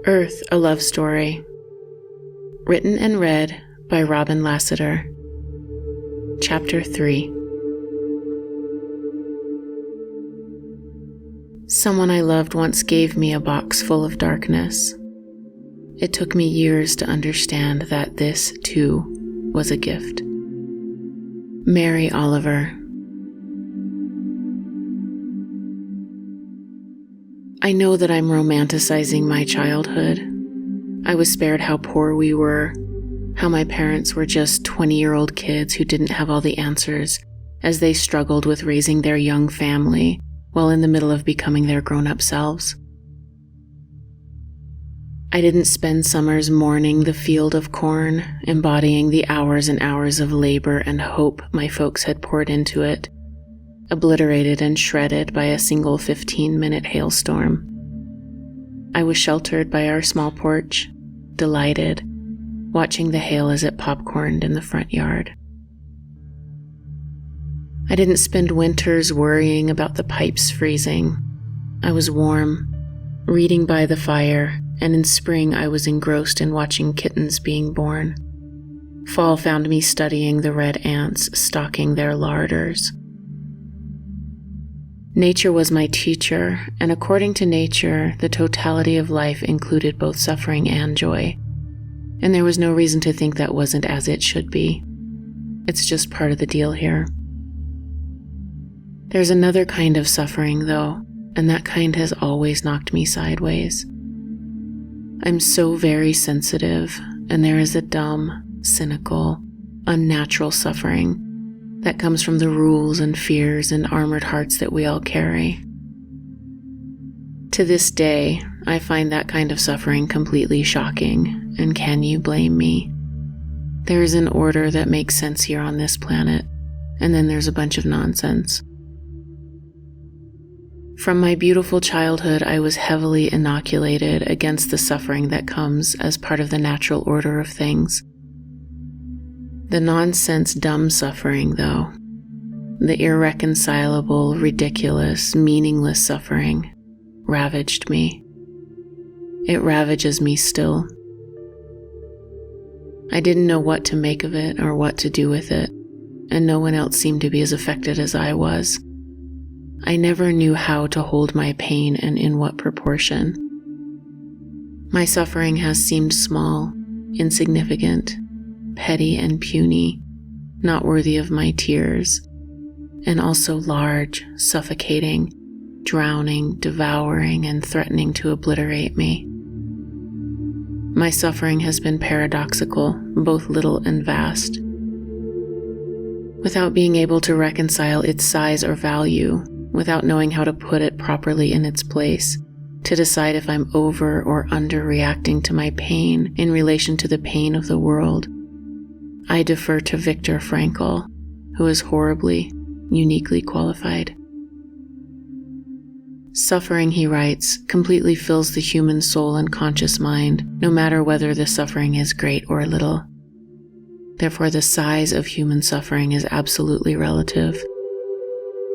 Earth, a Love Story. Written and read by Robin Lassiter. Chapter 3. Someone I loved once gave me a box full of darkness. It took me years to understand that this, too, was a gift. Mary Oliver. I know that I'm romanticizing my childhood. I was spared how poor we were, how my parents were just 20-year-old kids who didn't have all the answers as they struggled with raising their young family while in the middle of becoming their grown-up selves. I didn't spend summers mourning the field of corn, embodying the hours and hours of labor and hope my folks had poured into it, obliterated and shredded by a single 15-minute hailstorm. I was sheltered by our small porch, delighted, watching the hail as it popcorned in the front yard. I didn't spend winters worrying about the pipes freezing. I was warm, reading by the fire, and in spring I was engrossed in watching kittens being born. Fall found me studying the red ants stalking their larders. Nature was my teacher, and according to nature, the totality of life included both suffering and joy. And there was no reason to think that wasn't as it should be. It's just part of the deal here. There's another kind of suffering, though, and that kind has always knocked me sideways. I'm so very sensitive, and there is a dumb, cynical, unnatural suffering that comes from the rules and fears and armored hearts that we all carry. To this day, I find that kind of suffering completely shocking, and can you blame me? There is an order that makes sense here on this planet, and then there's a bunch of nonsense. From my beautiful childhood, I was heavily inoculated against the suffering that comes as part of the natural order of things. The nonsense, dumb suffering, though, the irreconcilable, ridiculous, meaningless suffering, ravaged me. It ravages me still. I didn't know what to make of it or what to do with it, and no one else seemed to be as affected as I was. I never knew how to hold my pain and in what proportion. My suffering has seemed small, insignificant, petty and puny, not worthy of my tears, and also large, suffocating, drowning, devouring, and threatening to obliterate me. My suffering has been paradoxical, both little and vast. Without being able to reconcile its size or value, without knowing how to put it properly in its place, to decide if I'm over or under reacting to my pain in relation to the pain of the world, I defer to Viktor Frankl, who is horribly, uniquely qualified. Suffering, he writes, completely fills the human soul and conscious mind, no matter whether the suffering is great or little. Therefore, the size of human suffering is absolutely relative.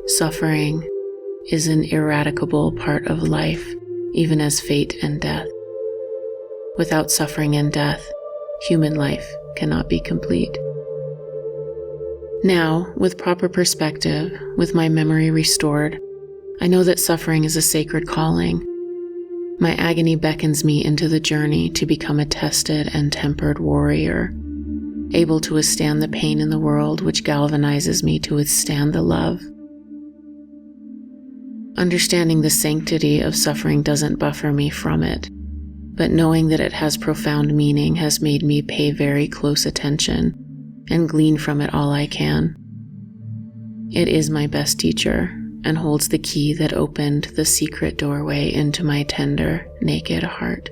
Suffering is an ineradicable part of life, even as fate and death. Without suffering and death, human life cannot be complete. Now, with proper perspective, with my memory restored, I know that suffering is a sacred calling. My agony beckons me into the journey to become a tested and tempered warrior, able to withstand the pain in the world which galvanizes me to withstand the love. Understanding the sanctity of suffering doesn't buffer me from it, but knowing that it has profound meaning has made me pay very close attention and glean from it all I can. It is my best teacher and holds the key that opened the secret doorway into my tender, naked heart.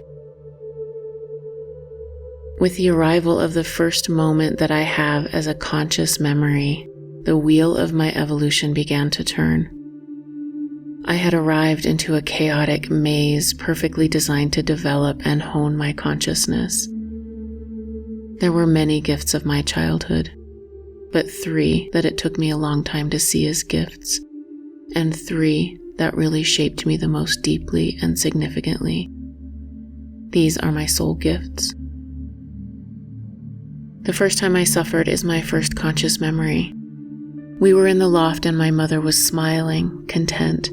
With the arrival of the first moment that I have as a conscious memory, the wheel of my evolution began to turn. I had arrived into a chaotic maze perfectly designed to develop and hone my consciousness. There were many gifts of my childhood, but 3 that it took me a long time to see as gifts, and 3 that really shaped me the most deeply and significantly. These are my soul gifts. The first time I suffered is my first conscious memory. We were in the loft and my mother was smiling, content,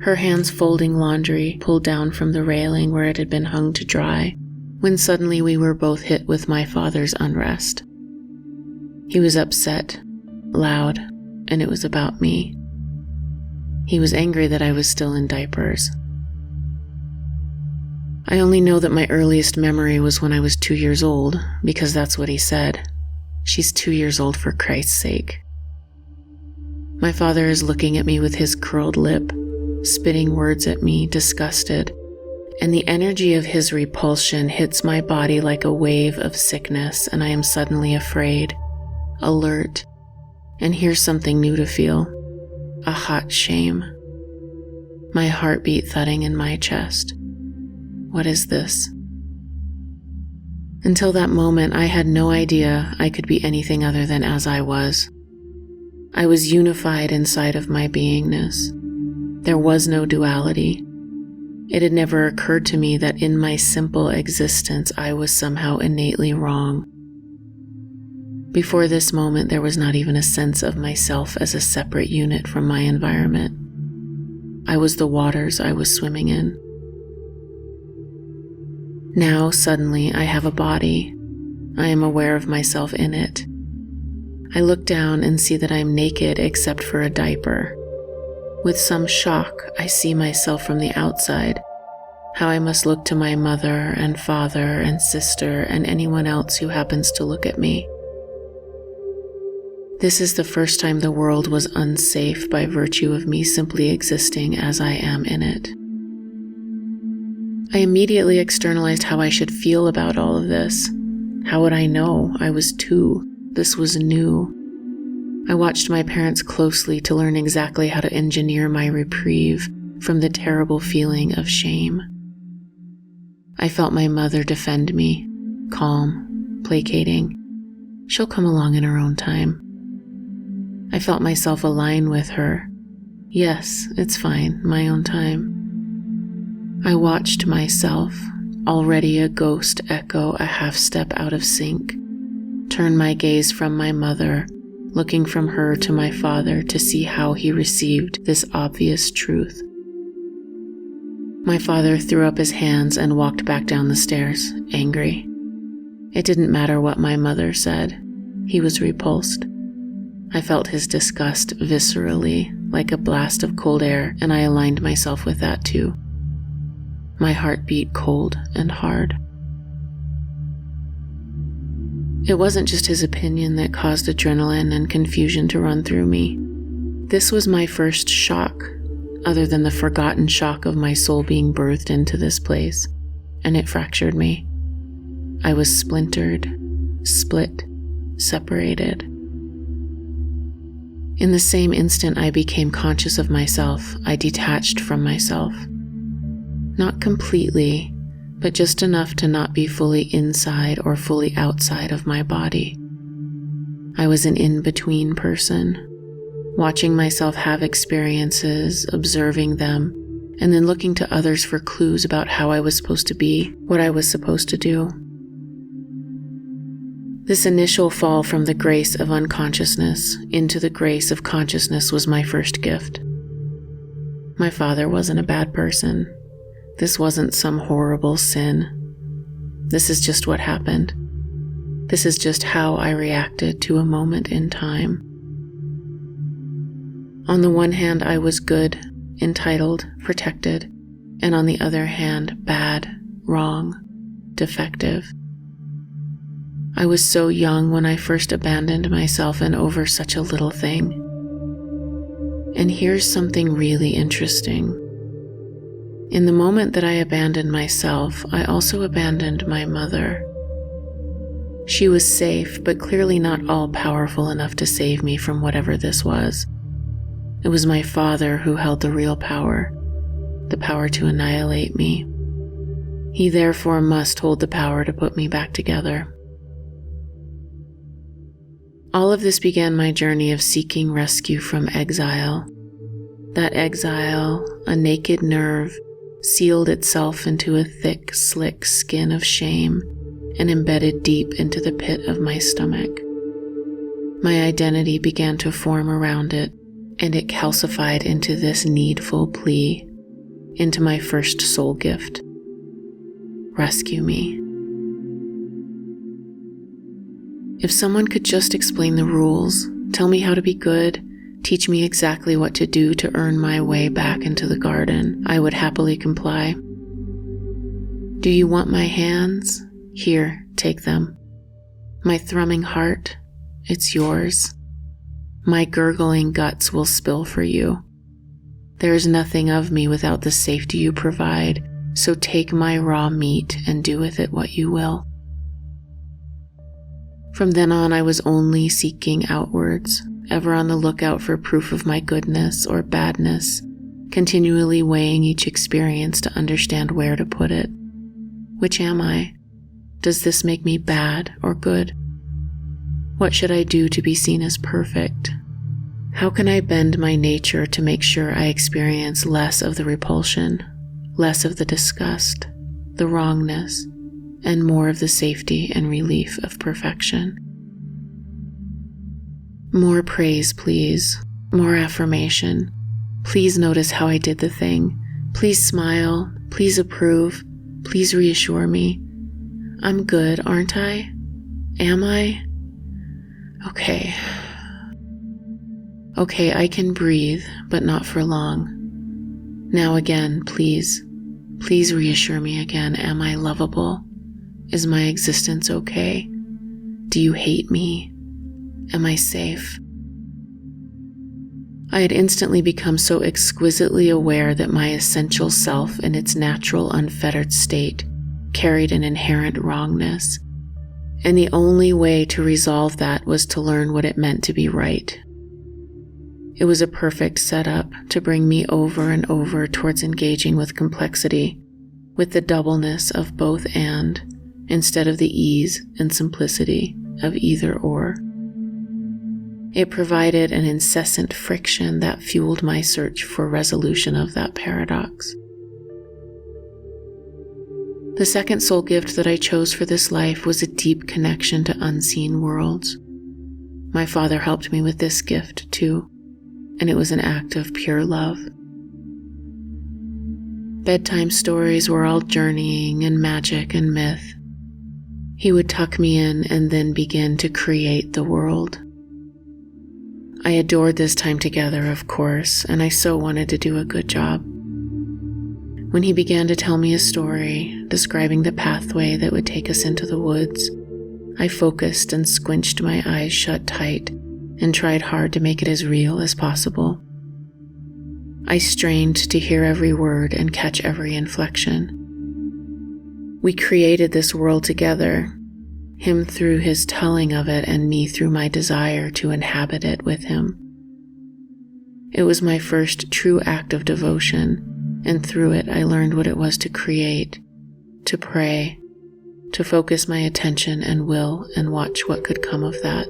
her hands folding laundry pulled down from the railing where it had been hung to dry, when suddenly we were both hit with my father's unrest. He was upset, loud, and it was about me. He was angry that I was still in diapers. I only know that my earliest memory was when I was 2 years old, because that's what he said. She's 2 years old, for Christ's sake. My father is looking at me with his curled lip, spitting words at me, disgusted, and the energy of his repulsion hits my body like a wave of sickness, and I am suddenly afraid, alert, and here's something new to feel, a hot shame. My heartbeat thudding in my chest. What is this? Until that moment, I had no idea I could be anything other than as I was. I was unified inside of my beingness. There was no duality. It had never occurred to me that in my simple existence, I was somehow innately wrong. Before this moment, there was not even a sense of myself as a separate unit from my environment. I was the waters I was swimming in. Now, suddenly, I have a body. I am aware of myself in it. I look down and see that I am naked except for a diaper. With some shock, I see myself from the outside, how I must look to my mother and father and sister and anyone else who happens to look at me. This is the first time the world was unsafe by virtue of me simply existing as I am in it. I immediately externalized how I should feel about all of this. How would I know? I was 2. This was new. I watched my parents closely to learn exactly how to engineer my reprieve from the terrible feeling of shame. I felt my mother defend me, calm, placating. She'll come along in her own time. I felt myself align with her. Yes, it's fine, my own time. I watched myself, already a ghost echo a half step out of sync, turn my gaze from my mother, looking from her to my father to see how he received this obvious truth. My father threw up his hands and walked back down the stairs, angry. It didn't matter what my mother said. He was repulsed. I felt his disgust viscerally, like a blast of cold air, and I aligned myself with that too. My heart beat cold and hard. It wasn't just his opinion that caused adrenaline and confusion to run through me. This was my first shock, other than the forgotten shock of my soul being birthed into this place, and it fractured me. I was splintered, split, separated. In the same instant I became conscious of myself, I detached from myself. Not completely, but just enough to not be fully inside or fully outside of my body. I was an in-between person, watching myself have experiences, observing them, and then looking to others for clues about how I was supposed to be, what I was supposed to do. This initial fall from the grace of unconsciousness into the grace of consciousness was my first gift. My father wasn't a bad person. This wasn't some horrible sin. This is just what happened. This is just how I reacted to a moment in time. On the one hand, I was good, entitled, protected, and on the other hand, bad, wrong, defective. I was so young when I first abandoned myself and over such a little thing. And here's something really interesting. In the moment that I abandoned myself, I also abandoned my mother. She was safe, but clearly not all-powerful enough to save me from whatever this was. It was my father who held the real power, the power to annihilate me. He therefore must hold the power to put me back together. All of this began my journey of seeking rescue from exile. That exile, a naked nerve, sealed itself into a thick, slick skin of shame and embedded deep into the pit of my stomach. My identity began to form around it, and it calcified into this needful plea, into my first soul gift. Rescue me. If someone could just explain the rules, tell me how to be good, teach me exactly what to do to earn my way back into the garden, I would happily comply. Do you want my hands? Here, take them. My thrumming heart, it's yours. My gurgling guts will spill for you. There is nothing of me without the safety you provide, so take my raw meat and do with it what you will. From then on, I was only seeking outwards, ever on the lookout for proof of my goodness or badness, continually weighing each experience to understand where to put it. Which am I? Does this make me bad or good? What should I do to be seen as perfect? How can I bend my nature to make sure I experience less of the repulsion, less of the disgust, the wrongness, and more of the safety and relief of perfection? More praise, please. More affirmation. Please notice how I did the thing. Please smile. Please approve. Please reassure me. I'm good, aren't I? Am I? Okay. Okay, I can breathe, but not for long. Now again, please. Please reassure me again. Am I lovable? Is my existence okay? Do you hate me? Am I safe? I had instantly become so exquisitely aware that my essential self in its natural, unfettered state carried an inherent wrongness, and the only way to resolve that was to learn what it meant to be right. It was a perfect setup to bring me over and over towards engaging with complexity, with the doubleness of both and, instead of the ease and simplicity of either or. It provided an incessant friction that fueled my search for resolution of that paradox. The second soul gift that I chose for this life was a deep connection to unseen worlds. My father helped me with this gift too, and it was an act of pure love. Bedtime stories were all journeying and magic and myth. He would tuck me in and then begin to create the world. I adored this time together, of course, and I so wanted to do a good job. When he began to tell me a story, describing the pathway that would take us into the woods, I focused and squinched my eyes shut tight and tried hard to make it as real as possible. I strained to hear every word and catch every inflection. We created this world together, him through his telling of it and me through my desire to inhabit it with him. It was my first true act of devotion, and through it I learned what it was to create, to pray, to focus my attention and will and watch what could come of that.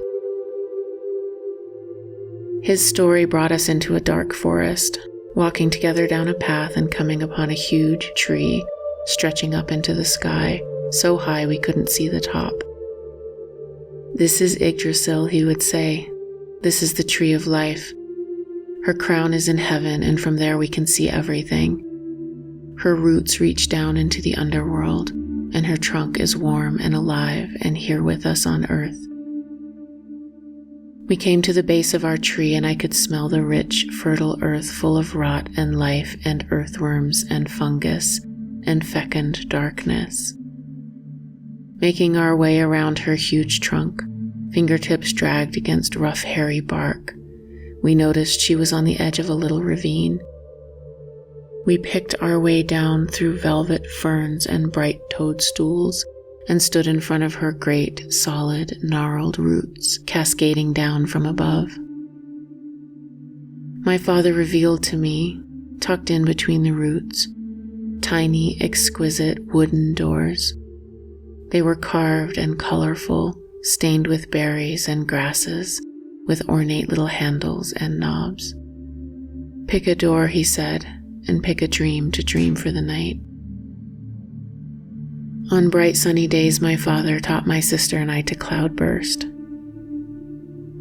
His story brought us into a dark forest, walking together down a path and coming upon a huge tree stretching up into the sky, so high we couldn't see the top. This is Yggdrasil, he would say. This is the tree of life. Her crown is in heaven, and from there we can see everything. Her roots reach down into the underworld, and her trunk is warm and alive and here with us on earth. We came to the base of our tree, and I could smell the rich, fertile earth full of rot and life and earthworms and fungus and fecund darkness. Making our way around her huge trunk, fingertips dragged against rough, hairy bark, we noticed she was on the edge of a little ravine. We picked our way down through velvet ferns and bright toadstools and stood in front of her great, solid, gnarled roots cascading down from above. My father revealed to me, tucked in between the roots, tiny, exquisite wooden doors. They were carved and colorful, stained with berries and grasses, with ornate little handles and knobs. Pick a door, he said, and pick a dream to dream for the night. On bright sunny days, my father taught my sister and I to cloudburst.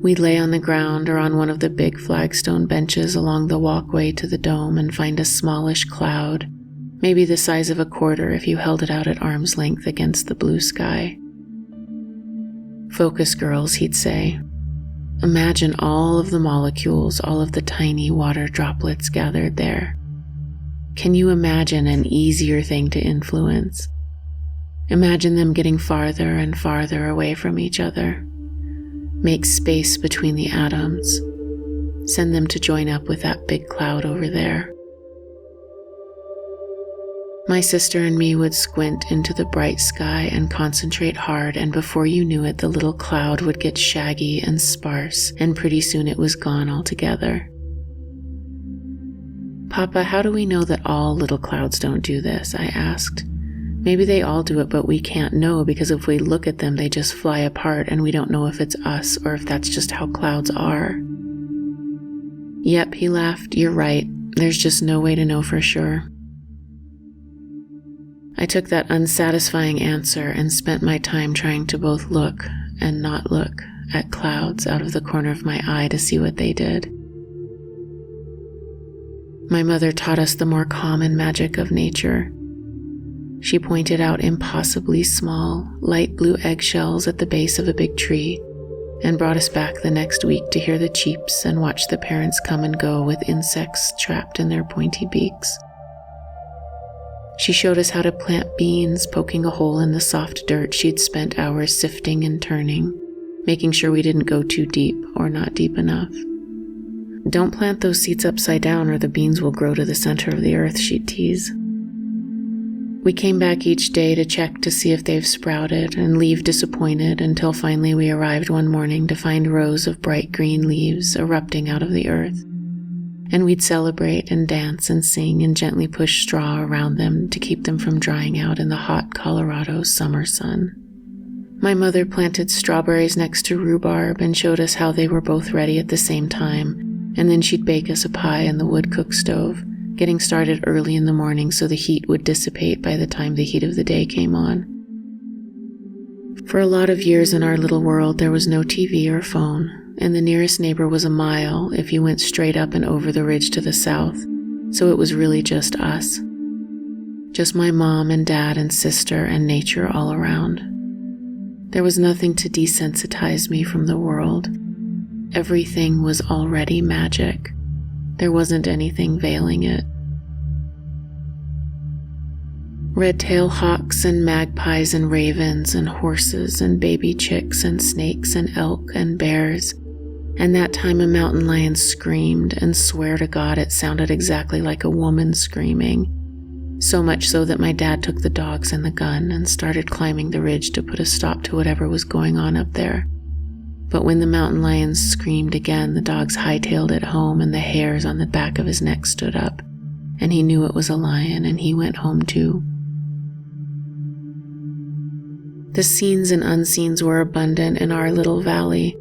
We'd lay on the ground or on one of the big flagstone benches along the walkway to the dome and find a smallish cloud, maybe the size of a quarter if you held it out at arm's length against the blue sky. "Focus, girls," he'd say. "Imagine all of the molecules, all of the tiny water droplets gathered there. Can you imagine an easier thing to influence? Imagine them getting farther and farther away from each other. Make space between the atoms. Send them to join up with that big cloud over there." My sister and me would squint into the bright sky and concentrate hard, and before you knew it, the little cloud would get shaggy and sparse, and pretty soon it was gone altogether. "Papa, how do we know that all little clouds don't do this?" I asked. "Maybe they all do it, but we can't know because if we look at them, they just fly apart and we don't know if it's us or if that's just how clouds are." "Yep," he laughed, "you're right. There's just no way to know for sure." I took that unsatisfying answer and spent my time trying to both look and not look at clouds out of the corner of my eye to see what they did. My mother taught us the more common magic of nature. She pointed out impossibly small, light blue eggshells at the base of a big tree and brought us back the next week to hear the cheeps and watch the parents come and go with insects trapped in their pointy beaks. She showed us how to plant beans, poking a hole in the soft dirt she'd spent hours sifting and turning, making sure we didn't go too deep or not deep enough. "Don't plant those seeds upside down or the beans will grow to the center of the earth," she'd tease. We came back each day to check to see if they've sprouted and leave disappointed until finally we arrived one morning to find rows of bright green leaves erupting out of the earth. And we'd celebrate and dance and sing and gently push straw around them to keep them from drying out in the hot Colorado summer sun. My mother planted strawberries next to rhubarb and showed us how they were both ready at the same time, and then she'd bake us a pie in the wood cook stove, getting started early in the morning so the heat would dissipate by the time the heat of the day came on. For a lot of years in our little world, there was no TV or phone, and the nearest neighbor was a mile if you went straight up and over the ridge to the south, so it was really just us. Just my mom and dad and sister and nature all around. There was nothing to desensitize me from the world. Everything was already magic. There wasn't anything veiling it. Red-tailed hawks and magpies and ravens and horses and baby chicks and snakes and elk and bears. And that time a mountain lion screamed, and swear to God it sounded exactly like a woman screaming. So much so that my dad took the dogs and the gun and started climbing the ridge to put a stop to whatever was going on up there. But when the mountain lion screamed again, the dogs hightailed it home and the hairs on the back of his neck stood up, and he knew it was a lion and he went home too. The scenes and unseens were abundant in our little valley.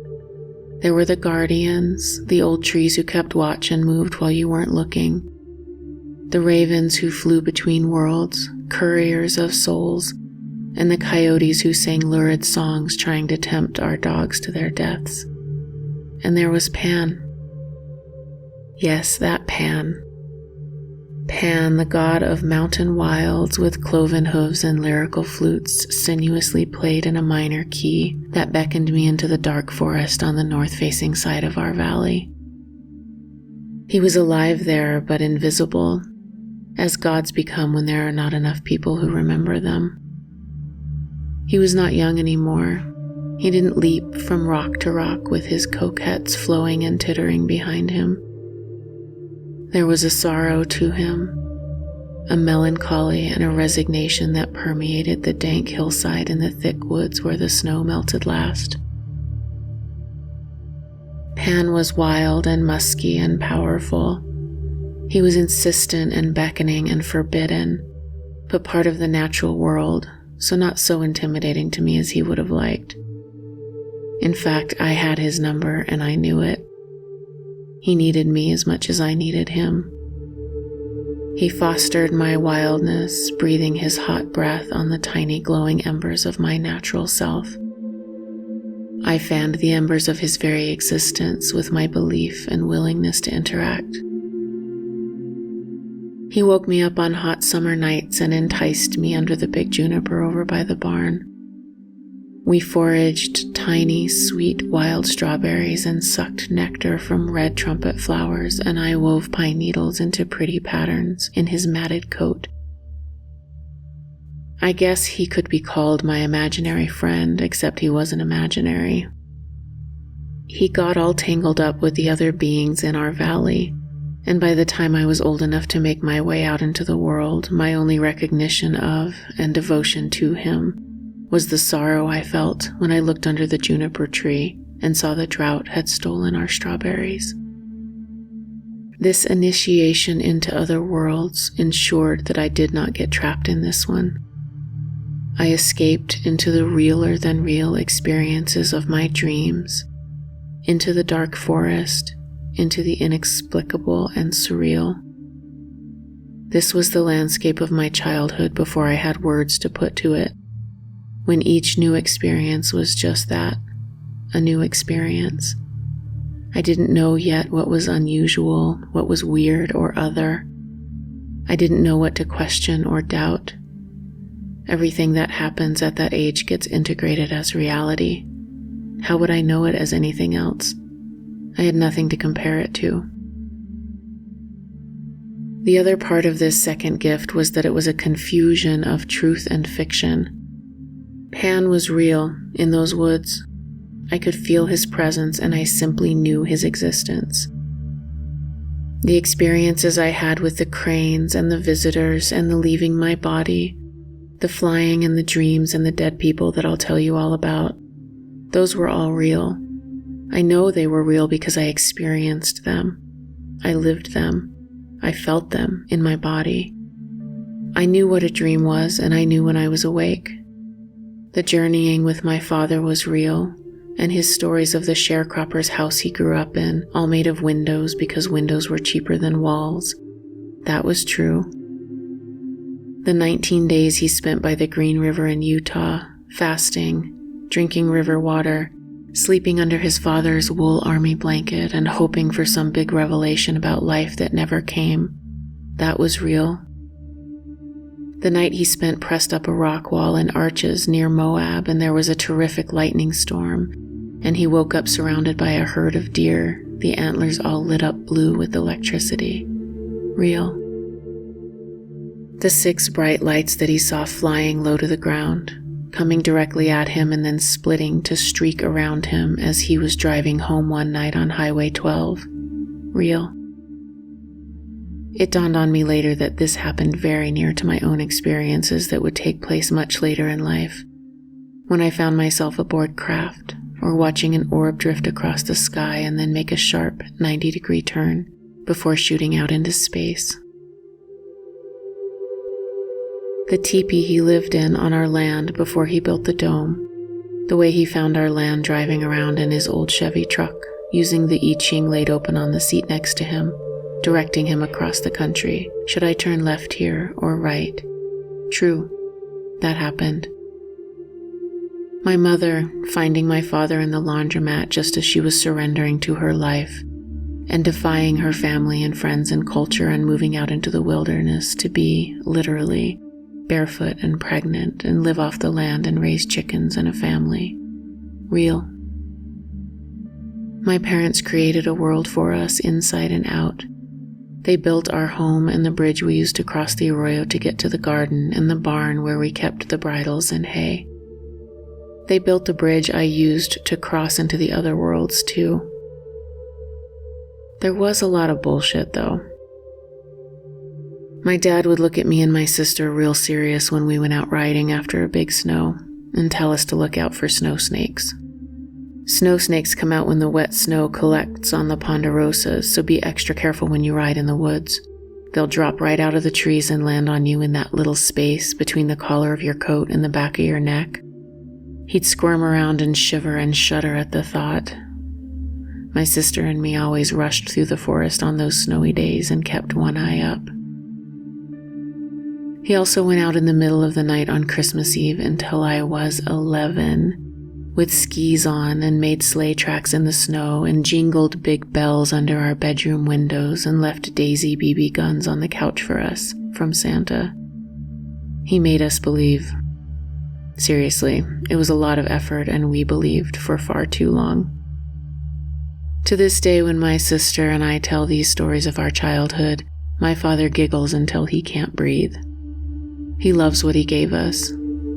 There were the guardians, the old trees who kept watch and moved while you weren't looking, the ravens who flew between worlds, couriers of souls, and the coyotes who sang lurid songs trying to tempt our dogs to their deaths. And there was Pan. Yes, that Pan. Pan, the god of mountain wilds with cloven hooves and lyrical flutes sinuously played in a minor key that beckoned me into the dark forest on the north-facing side of our valley. He was alive there, but invisible, as gods become when there are not enough people who remember them. He was not young anymore. He didn't leap from rock to rock with his coquettes flowing and tittering behind him. There was a sorrow to him, a melancholy and a resignation that permeated the dank hillside and the thick woods where the snow melted last. Pan was wild and musky and powerful. He was insistent and beckoning and forbidden, but part of the natural world, so not so intimidating to me as he would have liked. In fact, I had his number and I knew it. He needed me as much as I needed him. He fostered my wildness, breathing his hot breath on the tiny glowing embers of my natural self. I fanned the embers of his very existence with my belief and willingness to interact. He woke me up on hot summer nights and enticed me under the big juniper over by the barn. We foraged tiny, sweet wild strawberries and sucked nectar from red trumpet flowers, and I wove pine needles into pretty patterns in his matted coat. I guess he could be called my imaginary friend, except he wasn't imaginary. He got all tangled up with the other beings in our valley, and by the time I was old enough to make my way out into the world, my only recognition of and devotion to him was the sorrow I felt when I looked under the juniper tree and saw the drought had stolen our strawberries. This initiation into other worlds ensured that I did not get trapped in this one. I escaped into the realer than real experiences of my dreams, into the dark forest, into the inexplicable and surreal. This was the landscape of my childhood before I had words to put to it, when each new experience was just that, a new experience. I didn't know yet what was unusual, what was weird or other. I didn't know what to question or doubt. Everything that happens at that age gets integrated as reality. How would I know it as anything else? I had nothing to compare it to. The other part of this second gift was that it was a confusion of truth and fiction. Pan was real in those woods. I could feel his presence, and I simply knew his existence. The experiences I had with the cranes and the visitors and the leaving my body, the flying and the dreams and the dead people that I'll tell you all about, those were all real. I know they were real because I experienced them. I lived them. I felt them in my body. I knew what a dream was, and I knew when I was awake. The journeying with my father was real, and his stories of the sharecropper's house he grew up in, all made of windows because windows were cheaper than walls, that was true. The 19 days he spent by the Green River in Utah, fasting, drinking river water, sleeping under his father's wool army blanket and hoping for some big revelation about life that never came, that was real. The night he spent pressed up a rock wall in Arches near Moab, and there was a terrific lightning storm, and he woke up surrounded by a herd of deer, the antlers all lit up blue with electricity. Real. The 6 bright lights that he saw flying low to the ground, coming directly at him and then splitting to streak around him as he was driving home one night on Highway 12. Real. It dawned on me later that this happened very near to my own experiences that would take place much later in life, when I found myself aboard craft or watching an orb drift across the sky and then make a sharp 90-degree turn before shooting out into space. The teepee he lived in on our land before he built the dome, the way he found our land driving around in his old Chevy truck, using the I Ching laid open on the seat next to him, directing him across the country. Should I turn left here or right? True, that happened. My mother finding my father in the laundromat just as she was surrendering to her life and defying her family and friends and culture and moving out into the wilderness to be, literally, barefoot and pregnant and live off the land and raise chickens and a family. Real. My parents created a world for us inside and out. They built our home and the bridge we used to cross the arroyo to get to the garden and the barn where we kept the bridles and hay. They built the bridge I used to cross into the other worlds too. There was a lot of bullshit though. My dad would look at me and my sister real serious when we went out riding after a big snow and tell us to look out for snow snakes. Snow snakes come out when the wet snow collects on the ponderosas, so be extra careful when you ride in the woods. They'll drop right out of the trees and land on you in that little space between the collar of your coat and the back of your neck. He'd squirm around and shiver and shudder at the thought. My sister and me always rushed through the forest on those snowy days and kept one eye up. He also went out in the middle of the night on Christmas Eve until I was 11, with skis on, and made sleigh tracks in the snow and jingled big bells under our bedroom windows and left Daisy BB guns on the couch for us from Santa. He made us believe. Seriously, it was a lot of effort, and we believed for far too long. To this day, when my sister and I tell these stories of our childhood, my father giggles until he can't breathe. He loves what he gave us.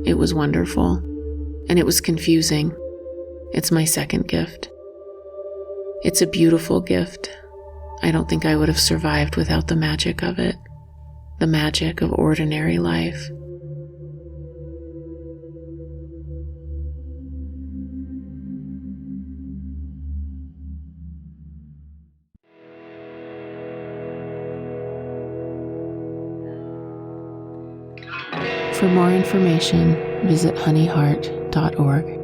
It was wonderful. And it was confusing. It's my second gift. It's a beautiful gift. I don't think I would have survived without the magic of it. The magic of ordinary life. For more information, visit honeyheart.org.